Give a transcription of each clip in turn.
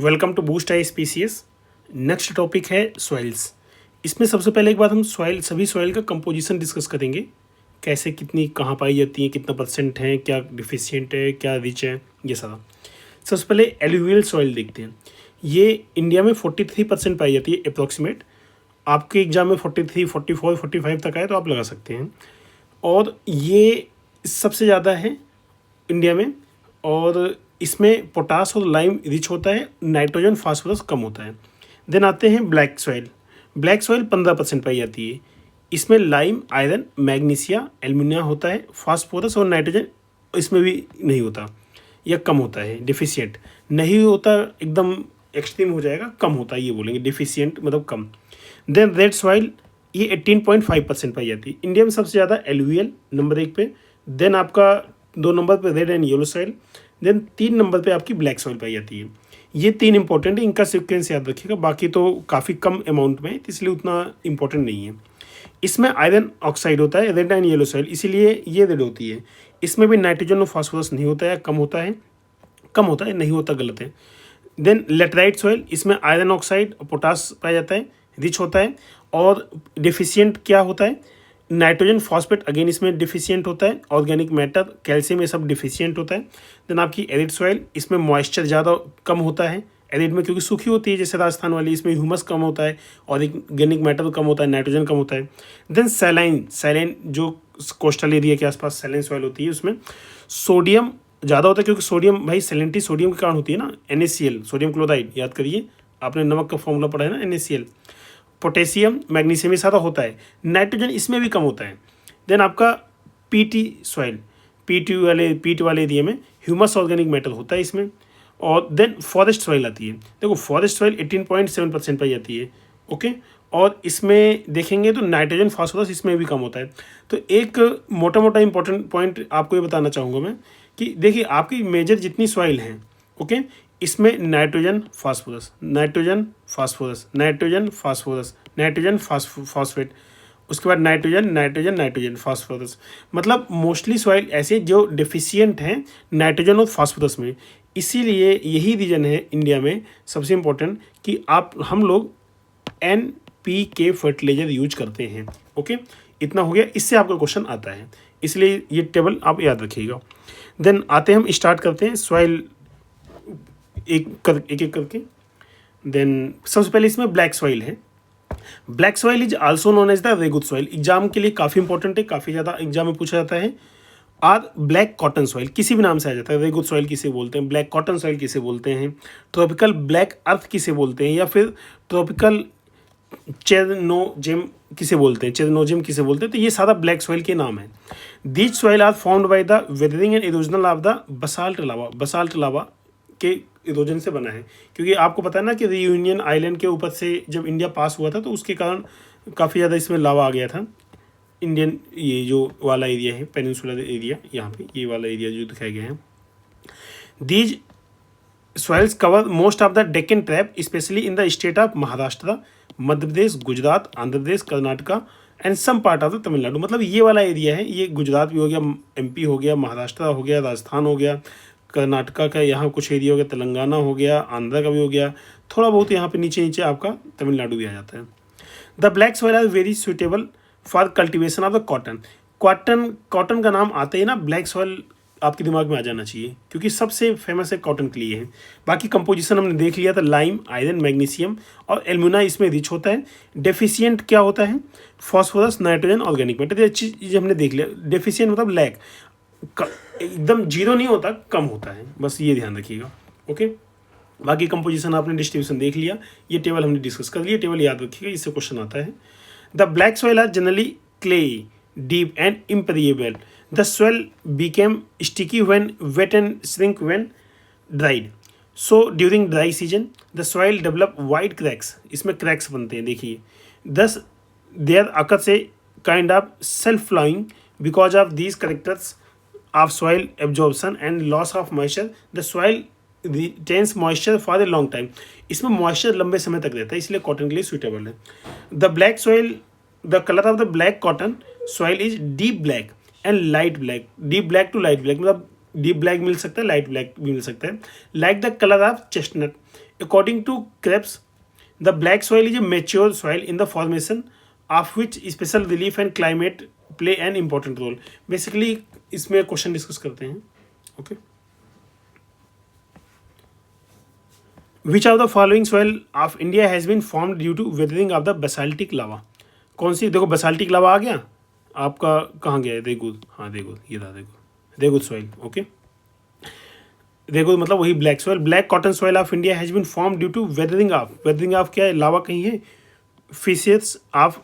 Welcome to Boost आई स्पीसीएस। Next topic है सॉइल्स। इसमें सबसे पहले एक बात हम सभी सॉइल का कंपोजिशन डिस्कस करेंगे, कैसे कितनी कहाँ पाई जाती है, कितना परसेंट है, क्या डिफिशियंट है, क्या रिच है, ये सारा। सबसे पहले एलुवियल सॉइल देखते हैं। ये इंडिया में 43% पाई जाती है अप्रॉक्सीमेट। आपके एग्जाम में 43, 44, 45 तक आए तो आप लगा सकते हैं। और ये सबसे ज़्यादा है इंडिया में, और इसमें पोटास और लाइम रिच होता है, नाइट्रोजन फास्फोरस कम होता है। देन आते हैं ब्लैक सॉइल। ब्लैक सॉइल 15% पाई जाती है। इसमें लाइम, आयरन, मैग्नीशिया, एल्यूमिनियम होता है। फास्फोरस और नाइट्रोजन इसमें भी नहीं होता या कम होता है, डिफिशियंट नहीं होता, एकदम एक्सट्रीम हो जाएगा, कम होता है ये बोलेंगे, डिफिशियंट मतलब कम। देन रेड सॉइल, ये 18.5% पाई जाती है। इंडिया में सबसे ज़्यादा एलुवियल नंबर 1 पे। देन आपका 2 नंबर पे red and yellow soil. Then 3 number पे आपकी ब्लैक सॉइल पाई जाती है। ये 3 इंपॉर्टेंट है, इनका सीक्वेंस याद रखिएगा। बाकी तो काफ़ी कम अमाउंट में है, इसलिए उतना इंपॉर्टेंट नहीं है। इसमें आयरन ऑक्साइड होता है, रेड एंड येलो सॉइल, इसीलिए ये रेड होती है। इसमें भी नाइट्रोजन और फास्फोरस नहीं होता है, कम होता है, नहीं होता, गलत है। देन लेटराइट सॉइल, इसमें आयरन ऑक्साइड और पोटास पाया जाता है, रिच होता है। और डिफिशियंट क्या होता है, नाइट्रोजन फॉस्फेट, अगेन इसमें डिफिशियंट होता है। ऑर्गेनिक मैटर, कैल्शियम, ये सब डिफिशियंट होता है। देन आपकी एरिड सॉइल, इसमें मॉइस्चर ज़्यादा कम होता है एरिड में, क्योंकि सूखी होती है जैसे राजस्थान वाली, इसमें ह्यूमस कम होता है, ऑर्गेनिक मैटर कम होता है, नाइट्रोजन कम होता है। देन सैलाइन जो कोस्टल एरिया के आसपास सैलाइन सॉइल होती है, उसमें सोडियम ज़्यादा होता है, क्योंकि सोडियम भाई सैलिनिटी सोडियम के कारण होती है ना, NaCl, सोडियम क्लोराइड, याद करिए, आपने नमक का फॉर्मूला पढ़ा है ना, NaCl। पोटेशियम, मैग्नीशियम, ये सारा होता है। नाइट्रोजन इसमें भी कम होता है। देन आपका पीटी सॉइल, पीट वाले एरिया में ह्यूमस ऑर्गेनिक मैटर होता है इसमें। और देन फॉरेस्ट सॉइल आती है। देखो फॉरेस्ट सॉइल 18.7% पाई जाती है, ओके। और इसमें देखेंगे तो नाइट्रोजन फास्फोरस इसमें भी कम होता है। तो एक मोटा मोटा इंपॉर्टेंट पॉइंट आपको ये बताना चाहूँगा मैं कि देखिए आपकी मेजर जितनी सॉइल हैं, ओके, इसमें nitrogen phosphorus, nitrogen phosphorus, nitrogen phosphorus, nitrogen phosphate, उसके बाद नाइट्रोजन नाइट्रोजन नाइट्रोजन फास्फोरस, मतलब मोस्टली सॉइल ऐसे जो डिफिशियंट हैं नाइट्रोजन और फास्फोरस में। इसीलिए यही रीजन है इंडिया में सबसे इम्पोर्टेंट कि हम लोग NPK फर्टिलाइजर यूज करते हैं, ओके। इतना हो गया, इससे आपका क्वेश्चन आता है, इसलिए ये टेबल आप याद रखिएगा। देन आते हैं, हम स्टार्ट करते हैं सॉइल एक एक करके। देन सबसे पहले इसमें ब्लैक सॉइल है। Black soil is also known as the regur soil. Exam के लिए काफ़ी इंपॉर्टेंट है, काफ़ी ज़्यादा एग्जाम में पूछा जाता है। और ब्लैक कॉटन सॉइल किसी भी नाम से आ जाता है। रेगुत सॉइल किसे बोलते हैं, ब्लैक कॉटन सॉइल किसे बोलते हैं, ट्रॉपिकल ब्लैक अर्थ किसे बोलते हैं, या फिर ट्रॉपिकल चेरनोजेम किसे बोलते हैं, चेरनोजेम किसे बोलते हैं। तो ये सारा ब्लैक सॉइल के नाम है। These soil are formed by the weathering and erosional of the basalt lava के इरोजन से बना है। क्योंकि आपको पता है ना कि रियूनियन आइलैंड के ऊपर से जब इंडिया पास हुआ था, तो उसके कारण काफ़ी ज़्यादा इसमें लावा आ गया था। इंडियन ये जो वाला एरिया है, पेनिनसुलर एरिया, यहाँ पे ये वाला एरिया जो दिखाया गया है। These soils cover most of the Deccan trap, especially in the state of Maharashtra, Madhya Pradesh, Gujarat, Andhra Pradesh, Karnataka and some part of the Tamil Nadu. मतलब ये वाला एरिया है, ये गुजरात भी हो गया, MP हो गया, महाराष्ट्र हो गया, राजस्थान हो गया, कर्नाटका का यहाँ कुछ एरिया हो गया, तेलंगाना हो गया, आंध्र का भी हो गया, थोड़ा बहुत यहाँ पे नीचे नीचे आपका तमिलनाडु भी आ जाता है। The black soil are very suitable for cultivation of the cotton का नाम आते ही ना ब्लैक सॉइल आपके दिमाग में आ जाना चाहिए, क्योंकि सबसे फेमस है कॉटन के लिए है। बाकी कंपोजिशन हमने देख लिया था, लाइम, आयरन, मैग्नीशियम और एल्यूमिना इसमें रिच होता है। डेफिशिएंट क्या होता है, फास्फोरस, नाइट्रोजन, ऑर्गेनिक मैटर, ये अच्छी चीज़ हमने देख लिया। डेफिशिएंट मतलब लैक, एकदम जीरो नहीं होता, कम होता है, बस ये ध्यान रखिएगा, ओके। बाकी कंपोजिशन आपने डिस्ट्रीब्यूशन देख लिया, ये टेबल हमने डिस्कस कर लिया, टेबल याद रखिएगा, इससे क्वेश्चन आता है। The black soil are generally clay, deep and impermeable. The soil became sticky when wet and shrink when dried. So during dry season the soil develop wide cracks, इसमें cracks बनते हैं, देखिए। Thus there occurs a kind of self flowing because of these characters of soil absorption and loss of moisture, the soil retains moisture for a long time। इसमें moisture लंबे समय तक रहता है, इसलिए कॉटन के लिए suitable है। The black soil, the color of the black cotton soil is deep black and light black, deep black to light black, मतलब deep black मिल सकता है, light black भी मिल सकता है। Like the color of chestnut, according to Krebs the black soil is a mature soil in the formation of which special relief and climate play an important role. Basically इसमें question discuss करते हैं। Okay, which of the following soil of India has been formed due to weathering of the basaltic lava. कौन सी, देखो basaltic lava आ गया आपका, कहाँ गया है, रेगुल, हाँ रेगुल, ये था रेगुल सॉइल। ओके, रेगुल मतलब वही black soil. Black cotton soil of India has been form due to weathering of क्या है, लावा कहीं है, fissures of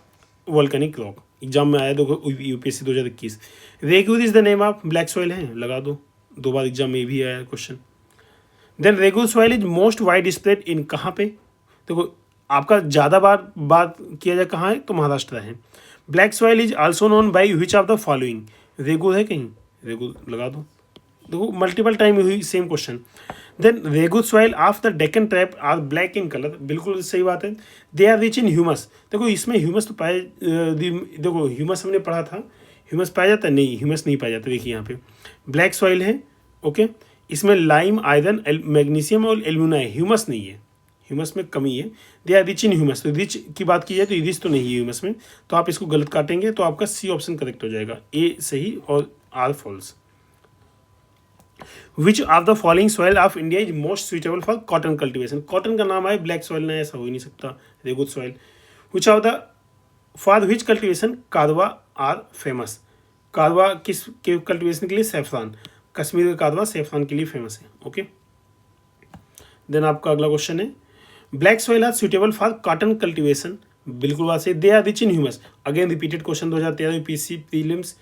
volcanic rock. Exam में आया देखो UPSC 2021। Regur is the name of black soil है, लगा दो बार एग्जाम में भी आया question. Then regur soil is most widespread in, कहाँ पे, देखो आपका ज़्यादा बार बात किया जाए कहाँ है, तो महाराष्ट्र है। Black soil is also known by which of the following, regur है कहीं, रेगुल लगा दो, देखो मल्टीपल टाइम हुई same question. Then regur soil of the Deccan trap are black in colour, बिल्कुल सही बात है। They are rich in humus, देखो इसमें ह्यूमस तो पाए, देखो ह्यूमस हमने पढ़ा था, ह्यूमस पाया जाता है, नहीं ह्यूमस नहीं पाया जाता, देखिए यहाँ पे ब्लैक सॉइल है। ओके, इसमें लाइम, आयरन, मैग्नीशियम और एल्यूमिना है, ह्यूमस नहीं है, ह्यूमस में कमी है। They are rich in humus, तो रिच की बात की जाए तो रिच तो नहीं है ह्यूमस में, तो आप इसको गलत काटेंगे तो आपका सी ऑप्शन करेक्ट हो जाएगा, ए सही और R false. Which of the following soil of India is most suitable for cotton cultivation, cotton का नाम आए ब्लैक सॉइल नहीं, ऐसा हो ही नहीं सकता, regur soil. Which of the for which cultivation कादवा आर फेमस, कादवा किस के कल्टिवेशन के लिए, सैफरान, कश्मीर का कादवा सैफरान के लिए फेमस है। ओके, देन आपका अगला क्वेश्चन है black soil are suitable for cotton cultivation, बिल्कुल बात सही। They are rich in humus, again repeated question 2013 UPSC prelims,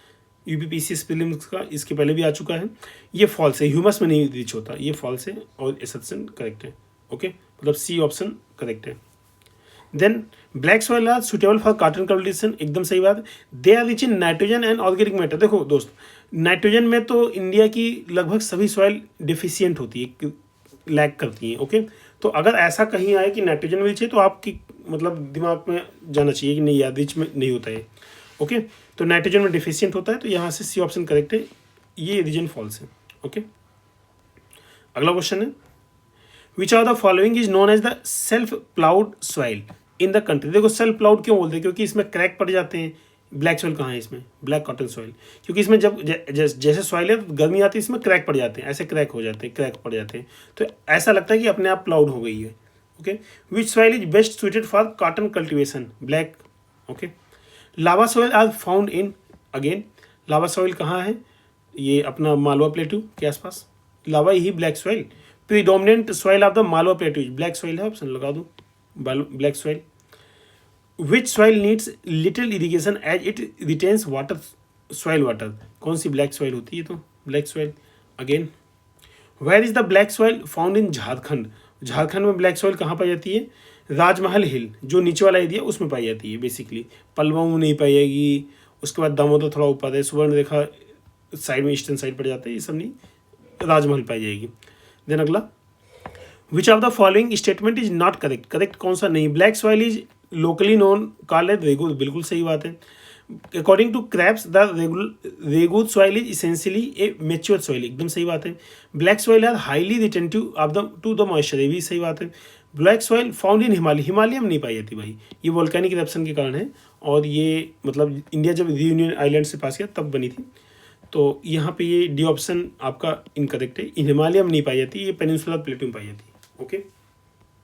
UPPCS prelims का, इसके पहले भी आ चुका है। ये फॉल्स है, ह्यूमस में नहीं रिच होता, ये फॉल्स है और एसएप्शन करेक्ट है। ओके, मतलब सी ऑप्शन करेक्ट है। Then black soil are suitable for cotton cultivation, एकदम सही बात। They are rich in nitrogen and organic matter, देखो दोस्त नाइट्रोजन में तो इंडिया की लगभग सभी सॉइल डिफिशियंट होती है, लैक करती हैं। ओके, तो अगर ऐसा कहीं आए कि नाइट्रोजन में रिच है तो आपकी मतलब दिमाग में जाना चाहिए कि नहीं यार रिच में नहीं होता है। ओके, तो नाइट्रोजन में डिफिशियंट होता है, तो यहाँ से सी ऑप्शन करेक्ट है, ये रीजन फॉल्स है। ओके, अगला क्वेश्चन है which of the following is known as the self ploughed soil in the country. देखो सेल्फ प्लाउड क्यों बोलते हैं, क्योंकि इसमें क्रैक पड़ जाते हैं। ब्लैक सॉइल कहाँ है इसमें, ब्लैक कॉटन सॉइल, क्योंकि इसमें जब जैसे सॉइल है गर्मी आती है इसमें क्रैक पड़ जाते हैं, ऐसे क्रैक हो जाते हैं, क्रैक पड़ जाते हैं, तो ऐसा लगता है कि अपने आप प्लाउड हो गई है। Okay, which soil is best suited for cotton cultivation, black. Okay, lava soil are found in, again lava soil कहाँ है, ये अपना मालवा प्लेटू के आसपास, लावा ही black soil. Predominant soil of the Malwa plateau black soil है, ऑप्शन लगा दो black soil. Which soil needs little irrigation as it retains water, soil water, कौन सी ब्लैक सॉइल होती है, तो black soil. Again where is the black soil found in Jharkhand, Jharkhand में black soil कहाँ पाई जाती है, राजमहल हिल जो नीचे वाला एरिया उसमें पाई जाती है बेसिकली, पलवों में नहीं पाई जाएगी। उसके बाद दामोदर थोड़ा ऊपर है, सुवर्णरेखा साइड में ईस्टर्न साइड पड़ जाता है, ये सब नहीं, राजमहल पाई जाएगी। देन अगला which of the following statement is not correct, correct कौन सा नहीं, black soil is locally known called as regur, बिल्कुल सही बात है। According to Krebs the regur soil is essentially a mature soil, एकदम सही बात है। Black soil are highly retentive of the to the moisture, ये भी सही बात है। Black soil found in Himalaya, Himalaya में नहीं पाई जाती भाई, ये वोल्केनिक इरप्शन के कारण है, और ये मतलब इंडिया जब रियूनियन आइलैंड से पास किया तब बनी थी, तो यहाँ पे ये डी ऑप्शन आपका इनकरेक्ट है, हिमालय में नहीं पाई जाती, ये पेनिनसुलर प्लेटू में पाई जाती है। ओके।